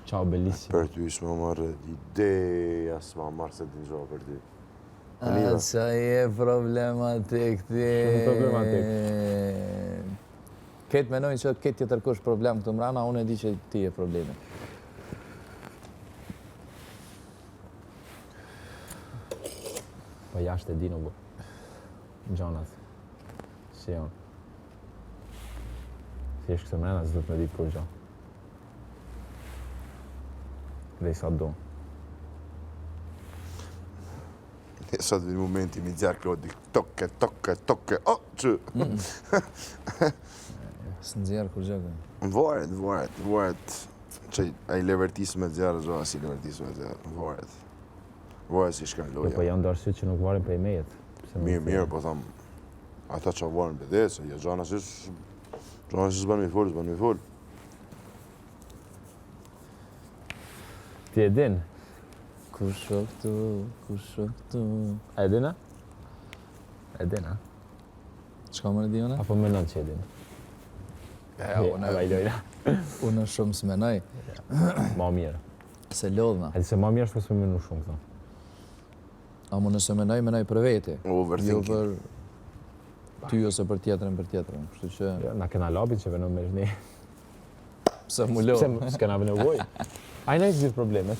Ciao, bellissimo. Për ty s'ma marrë ideja, s'ma marrë se din gjohë për ty. Qa je problematik ti. Shumë problematik. Ketë menojnë që ketë tjetër kush problem këtë mrana, unë e di që ti je problemi. Po jashtë e di nuk gjonat. Si jonë. Si është këtë mrena, s'do të me ditë kur gjo. Dhe i sa do. E sot vjen momenti mi zjarë Klodi, toke, o, që. Së nëzjarë kur gjekë. Varet. Që a i levertisë me zjarë, zho, as i levertisë me zjarë, varet. Varet si shkan loja. Po janë darësit që nuk varin për i mejet. Mirë, po thamë, ata që varin për dhe, se gjana që s'ban mi full. Ti e din? Kush o këtu. A e din, a? E din, a? Qka më në di une? Apo mënon që e din? Unë shumë s'menoj. Ma mirë. Se lodhna. E se ma mirë s'po s'me menu shumë, këto. A mu nëse menoj për veti. Jo Overthinking. për ty ose për tjetërën. Kështu që... Na kena labin që venom me shni. Pse mu lodhë. Pse s'kena nevojë. Ajna i gjithë problemet.